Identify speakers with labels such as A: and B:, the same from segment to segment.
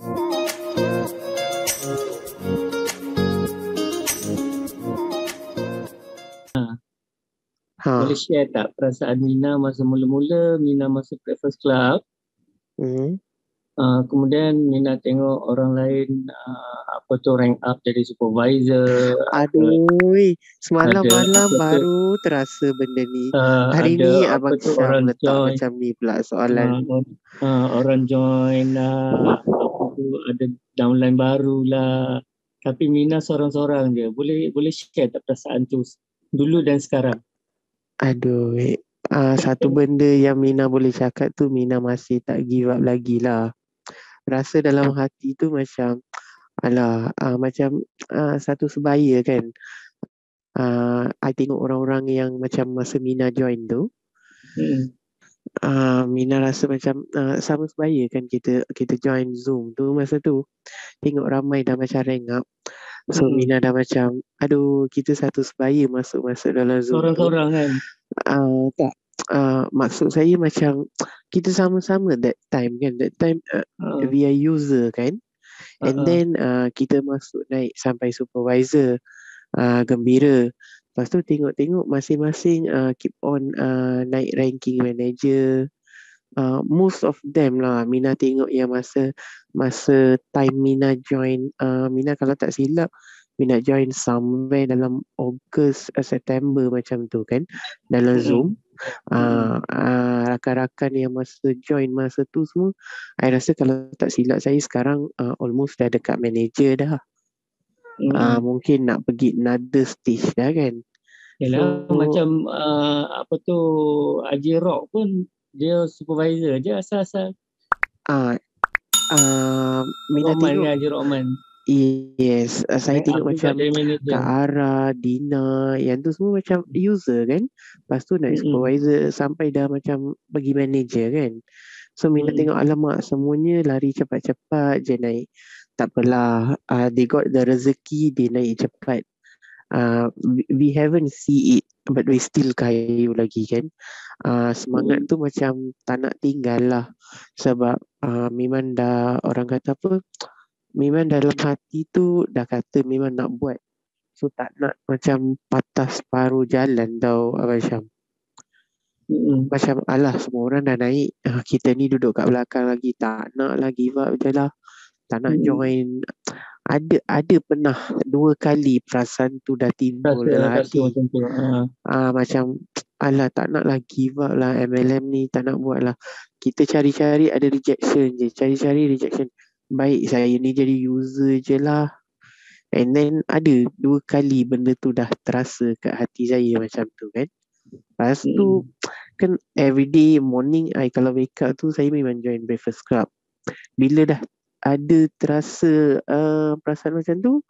A: Boleh share tak perasaan Mina masa mula-mula Mina masuk Breakfast Club? Kemudian Mina tengok orang lain rank up jadi supervisor.
B: Aduh, semalam malam baru terasa benda ni. Hari ni Abang Syam letak join, macam ni pula soalan.
A: Orang join ada downline baru lah. Tapi Mina seorang-seorang je. Boleh share tak perasaan tu dulu dan sekarang?
B: Aduh, satu benda yang Mina boleh cakap tu, Mina masih tak give up lagi lah. Rasa dalam hati tu macam macam satu sebaya kan. I tengok orang-orang yang macam masa Mina join tu, Mina rasa macam sama sebaya kan, kita join Zoom tu masa tu. Tengok ramai dah macam rank up. So Mina dah macam, aduh, kita satu sebaya masuk dalam Zoom
A: seorang-seorang tu. Kan?
B: Tak. Maksud saya macam kita sama-sama that time kan. That time we are user kan. And then kita masuk naik sampai supervisor. Gembira. Lepas tu tengok-tengok masing-masing keep on naik ranking manager. Most of them lah, Mina tengok yang masa time Mina join, Mina kalau tak silap Mina join somewhere dalam Ogos, September macam tu kan, dalam Zoom. Rakan-rakan yang masa join masa tu semua, I rasa kalau tak silap saya sekarang almost dah dekat manager dah. Mungkin nak pergi another stage dah kan.
A: Yalah, macam Haji Rock pun dia supervisor je asal-asal.
B: Mina tengok
A: Haji Rockman.
B: Yes, saya tengok macam Kak Ara, Dina, yang tu semua macam user kan. Lepas tu naik supervisor sampai dah macam pergi manager kan. So Mina tengok alamak semuanya lari cepat-cepat je naik. Tak apalah, they got the rezeki, dia naik cepat. We haven't see it, but we still kayu lagi kan. Semangat tu macam tak nak tinggal lah. Sebab memang dah, orang kata apa, memang dalam hati tu dah kata memang nak buat. So tak nak macam patah separuh jalan tau Abang Syam. Macam alah semua orang dah naik, kita ni duduk kat belakang lagi, tak nak lah, give up je lah. Tak nak join. Ada pernah 2 kali perasaan tu dah timbul dalam hati. Macam alah tak nak lah, give up lah, MLM ni tak nak buat lah. Kita cari-cari ada rejection je, cari-cari rejection. Baik saya ni jadi user je lah. And then ada 2 kali benda tu dah terasa kat hati saya macam tu kan. Lepas tu kan everyday morning kalau wake up tu saya memang join Breakfast Club. Bila dah ada terasa perasaan macam tu,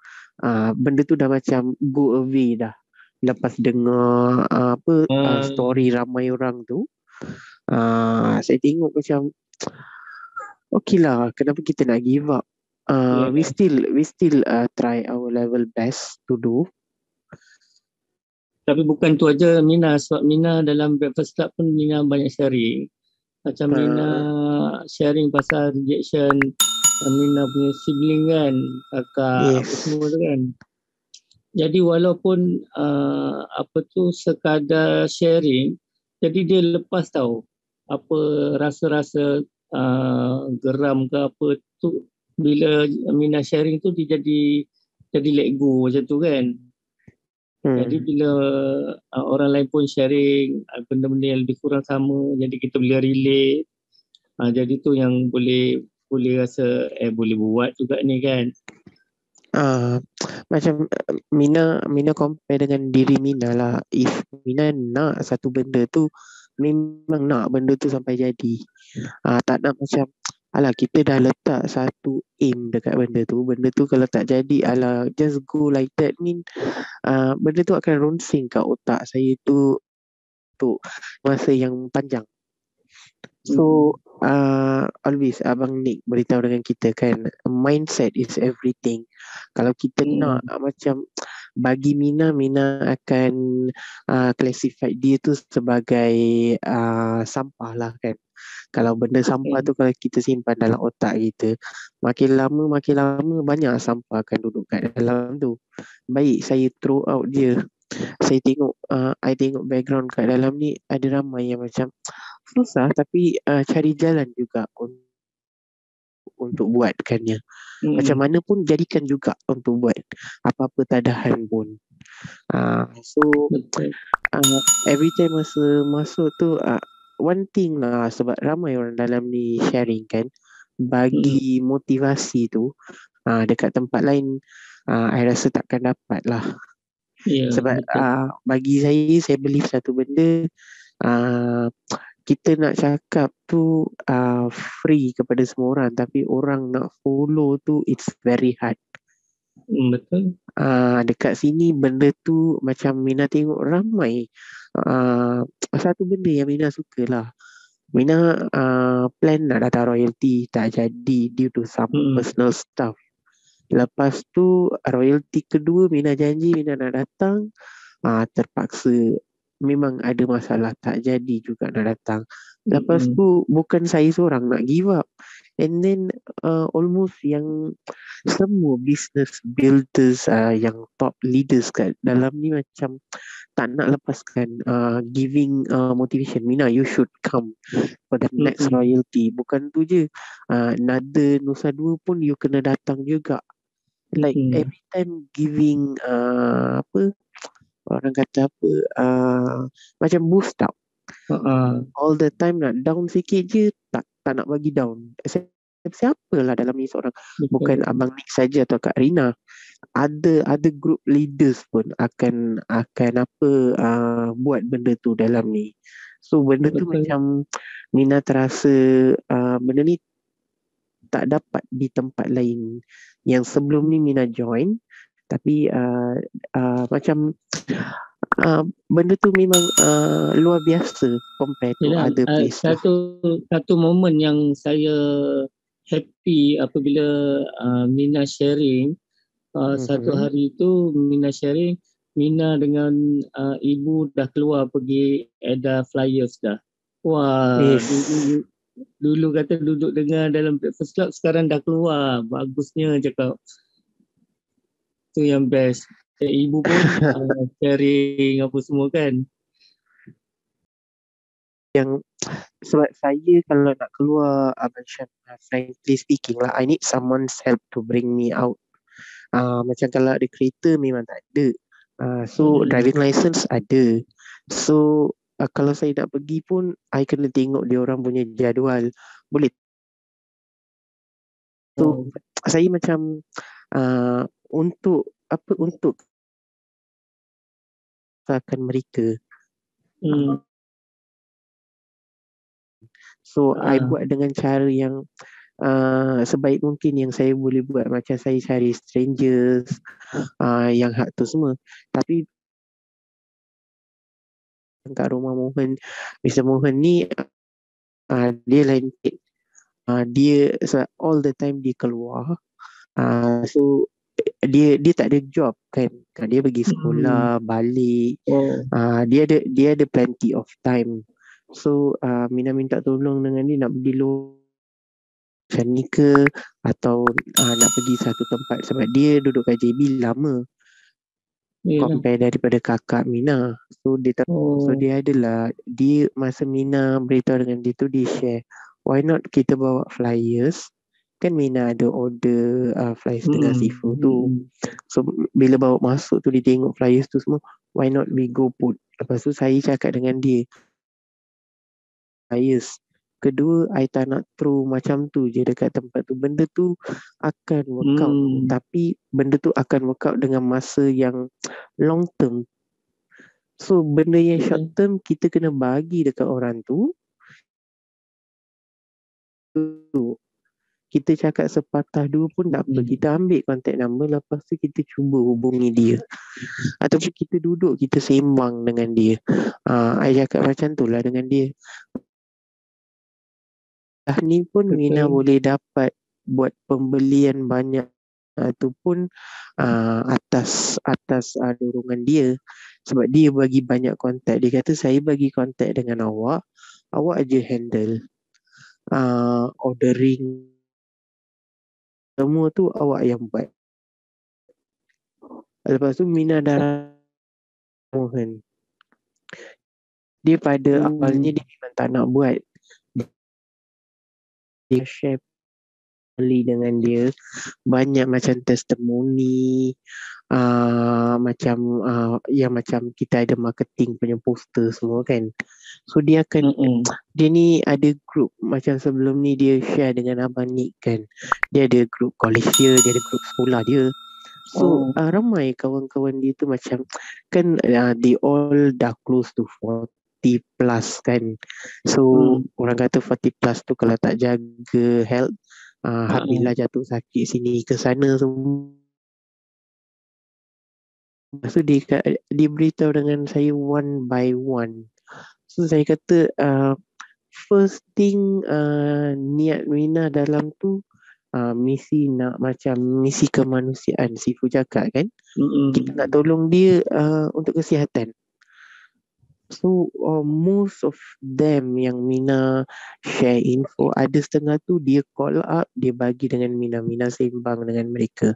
B: benda tu dah macam go away dah. Lepas dengar story ramai orang tu, saya tengok macam okay lah, kenapa kita nak give up? We still try our level best to do.
A: Tapi bukan tu aja Mina, sebab Mina dalam Breakfast Club pun Mina banyak sharing. Macam Mina sharing pasal rejection Mina punya sibling kan, kakak apa semua tu kan. Jadi walaupun sekadar sharing, jadi dia lepas tahu apa rasa-rasa geram ke apa tu, bila Mina sharing tu dia jadi let go macam tu kan. Jadi bila orang lain pun sharing benda-benda yang lebih kurang sama, jadi kita boleh relate. Jadi tu yang boleh rasa boleh buat juga ni kan.
B: Macam Mina compare dengan diri Mina lah. If Mina nak satu benda tu, memang nak benda tu sampai jadi. Tak nak macam alah kita dah letak satu aim dekat benda tu kalau tak jadi alah just go like that, benda tu akan ronsing kat otak saya tu masa yang panjang. So always Abang Nick beritahu dengan kita kan, mindset is everything. Kalau kita nak macam bagi Mina akan classify dia tu sebagai sampah lah kan. Kalau benda sampah tu kalau kita simpan dalam otak kita, makin lama banyak sampah akan duduk kat dalam tu. Baik saya throw out je, saya tengok I tengok background kat dalam ni ada ramai yang macam susah tapi cari jalan juga untuk buatkannya. Macam mana pun jadikan juga untuk buat apa-apa tadahan pun. So every time masa masuk tu one thing lah, sebab ramai orang dalam ni sharing kan, bagi motivasi tu dekat tempat lain I rasa takkan dapat lah. Sebab bagi saya believe satu benda, kita nak cakap tu free kepada semua orang, tapi orang nak follow tu it's very hard.
A: Betul.
B: Dekat sini benda tu macam Mina tengok ramai. Satu benda yang Mina suka lah, Mina plan nak datang royalty tak jadi due to some personal stuff. Lepas tu royalty kedua Mina janji Mina nak datang, terpaksa memang ada masalah tak jadi juga nak datang. Lepas tu bukan saya seorang nak give up, and then almost yang semua business builders yang top leaders kat dalam ni macam tak nak lepaskan giving motivation, Mina you should come for the next royalty. Bukan tu je, nada Nusa Dua pun you kena datang juga. Like every time giving apa orang kata apa macam boost up. All the time nak down sikit je tak nak bagi down. Siapalah dalam ni seorang, bukan Abang Nick saja atau Kak Rina, ada group leaders pun akan apa buat benda tu dalam ni. So benda tu macam Mina terasa benda ni tak dapat di tempat lain yang sebelum ni Mina join, tapi macam benda tu memang luar biasa compare to other place.
A: Satu momen yang saya happy apabila Mina sharing, satu hari tu Mina sharing, Mina dengan ibu dah keluar pergi edar flyers dah. Wah, dulu kata duduk dengar dalam Breakfast Club, sekarang dah keluar. Bagusnya cakap. Tu yang best. Ibu pun sharing apa semua kan.
B: Yang sebab saya kalau nak keluar, frankly speaking lah, I need someone's help to bring me out. Macam kalau ada kereta memang tak ada. So driving license ada. So kalau saya nak pergi pun I kena tengok dia orang punya jadual. Boleh. So saya macam untuk akan mereka. So I buat dengan cara yang sebaik mungkin yang saya boleh buat. Macam saya cari strangers yang hak tu semua. Tapi kat rumah Mohan, Mr. Mohan ni dia lain. Dia all the time dia keluar. So dia tak ada job kan. Dia pergi sekolah, balik. Dia ada plenty of time. So Mina minta tolong dengan dia nak beli macam ni ke, atau nak pergi satu tempat, sebab dia duduk kat JB lama. Compare daripada kakak Mina. So dia adalah, dia masa Mina beritahu dengan dia tu, dia share, why not kita bawa flyers, kan Mina ada order flyers dengan Sifu tu. So bila bawa masuk tu, dia tengok flyers tu semua, why not we go put. Lepas tu saya cakap dengan dia, flyers kedua, I tak nak throw macam tu je dekat tempat tu. Benda tu akan work out, tapi benda tu akan work out dengan masa yang long term. So benda yang short term, kita kena bagi dekat orang tu. Kita cakap sepatah dua pun tak apa. Kita ambil kontak nombor, lepas tu kita cuba hubungi dia. Ataupun kita duduk, kita sembang dengan dia. I cakap macam tu lah dengan dia. Ni pun Mina boleh dapat buat pembelian banyak Itu pun atas dorongan dia, sebab dia bagi banyak kontak. Dia kata saya bagi kontak dengan awak aja handle ordering semua tu, awak yang buat. Lepas tu Mina dah mohon. Dia pada awalnya dia memang tak nak buat. Dia share dengan dia banyak macam testimoni, yang macam kita ada marketing punya poster semua kan. So dia akan dia ni ada group macam sebelum ni dia share dengan Abang Nick kan. Dia ada group college dia ada group sekolah dia. So ramai kawan-kawan dia tu macam kan, they all dah close to 40 plus kan. So orang kata 40 plus tu kalau tak jaga health, habislah jatuh sakit sini ke sana semua. So dia beritahu dengan saya one by one. So saya kata first thing, niat Mina dalam tu misi kemanusiaan. Sifu cakap kan, kita nak tolong dia untuk kesihatan. So most of them yang Mina share info, ada setengah tu dia call up, dia bagi dengan Mina sembang dengan mereka.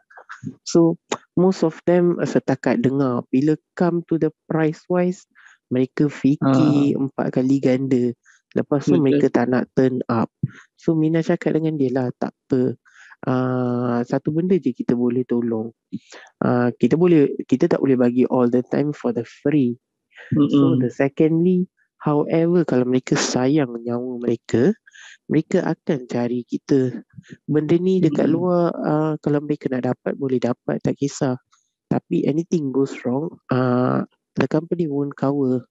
B: So most of them setakat dengar, bila come to the price wise, mereka fikir 4 kali ganda. Lepas tu mereka tak nak turn up. So Mina cakap dengan dia lah, tak apa, satu benda je kita boleh tolong. Kita tak boleh bagi all the time for the free. So the secondly, however, kalau mereka sayang nyawa mereka akan cari kita. Benda ni dekat luar, kalau mereka nak dapat boleh dapat, tak kisah. Tapi anything goes wrong, the company won't cover.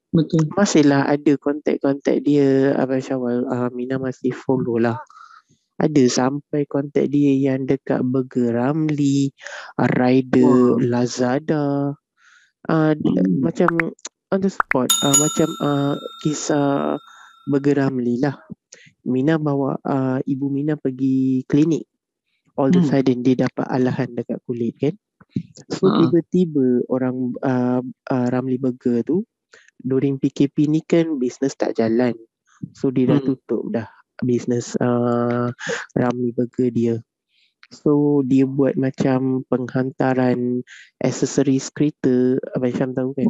A: Betul.
B: Masihlah ada kontak-kontak dia, Abang Syawal, Mina masih follow lah. Ada sampai kontak dia yang dekat Burger Ramly, Rider, Lazada. Macam on the spot, macam kisah Burger Ramly lah. Mina bawa ibu Mina pergi klinik. All the sudden dia dapat alahan dekat kulit kan. So tiba-tiba orang Ramly Burger tu during PKP ni kan bisnes tak jalan. So dia dah tutup dah bisnes Ramly Burger dia. So dia buat macam penghantaran aksesoris kereta, Abang Syam tahu kan.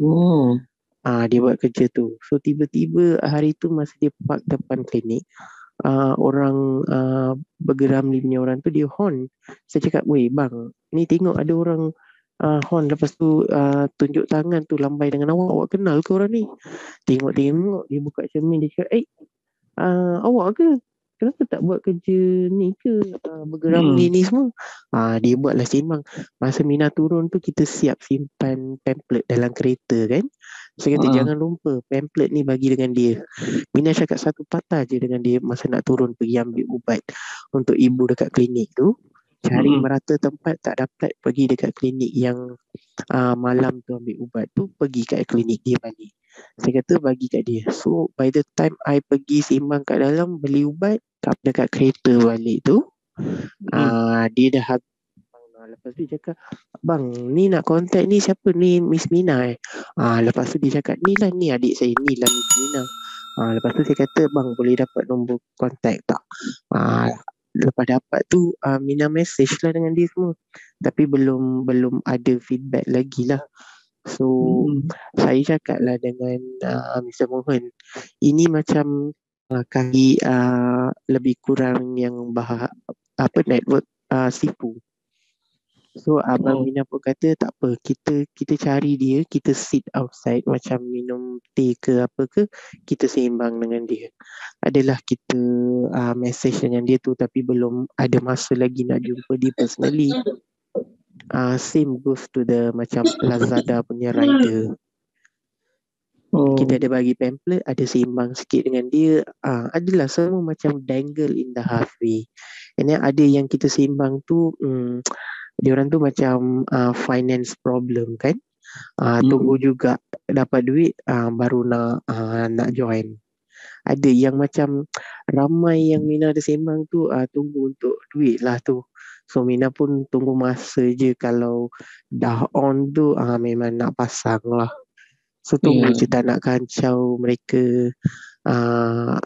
B: Dia buat kerja tu. So tiba-tiba hari tu masa dia park depan klinik, orang Burger Ramly punya orang tu dia horn. Saya cakap, weh bang, ni tengok ada orang horn, lepas tu tunjuk tangan tu lambai dengan awak kenal ke orang ni? Tengok dia buka cermin, dia cakap, awak ke? Kenapa tak buat kerja ni ke, Burger Ramly ni semua? Dia buatlah sembang. Masa Mina turun tu kita siap simpan pamphlet dalam kereta kan. Saya kata jangan lupa pamphlet ni bagi dengan dia. Mina cakap satu patah je dengan dia masa nak turun pergi ambil ubat untuk ibu dekat klinik tu. Cari merata tempat, tak dapat, pergi dekat klinik yang malam tu ambil ubat tu, pergi kat klinik dia balik. Saya kata bagi kat dia. So by the time I pergi sembang kat dalam beli ubat, dekat kereta balik tu, dia dah habis. Lepas tu dia cakap, bang ni nak contact ni siapa ni, Miss Mina lepas tu dia cakap, ni adik saya, ni lah Miss Mina. Lepas tu saya kata, bang boleh dapat nombor contact tak? Lepas dapat tu Mina message lah dengan dia semua, tapi belum ada feedback lagi lah. So saya cakap lah dengan Mr. Mohan, ini macam kaki lebih kurang yang network Sifu. So Abang Mina pun kata tak apa, kita cari dia, kita sit outside macam minum teh ke apa ke, kita sembang dengan dia. Adalah kita message dengan dia tu, tapi belum ada masa lagi nak jumpa dia personally. Same goes to the macam Lazada punya rider. Kita ada bagi pamphlet, ada sembang sikit dengan dia. Adalah semua macam dangle in the halfway. And then ada yang kita sembang tu, diorang tu macam finance problem kan. Tunggu juga dapat duit baru nak join. Ada yang macam ramai yang Mina ada sembang tu tunggu untuk duit lah tu. So Mina pun tunggu masa je, kalau dah on tu memang nak pasang lah. So tunggu je, tak nak kacau mereka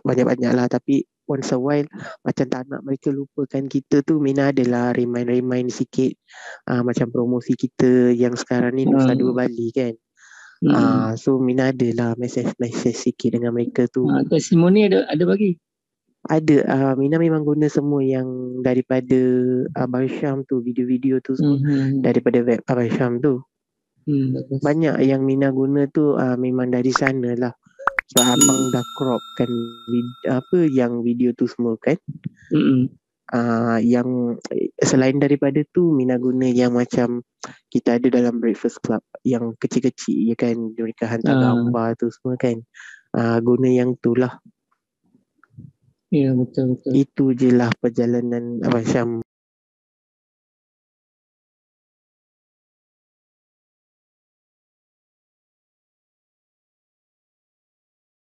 B: banyak-banyak lah. Tapi once a while macam tak nak mereka lupakan kita tu, Mina adalah remind sikit, macam promosi kita yang sekarang ni Nusa Dua Bali kan. So Mina adalah message sikit dengan mereka tu.
A: Testimoni ada bagi?
B: Ada. Mina memang guna semua yang daripada Abang Syam tu, video-video tu semua daripada web Abang Syam tu. Banyak yang Mina guna tu memang dari sana lah. So abang dah cropkan yang video tu semua kan. Yang selain daripada tu, Mina guna yang macam kita ada dalam Breakfast Club yang kecil-kecil ya kan, mereka hantar gambar tu semua kan. Guna yang tu lah.
A: Ya, betul.
B: Itu je lah perjalanan Abang Syam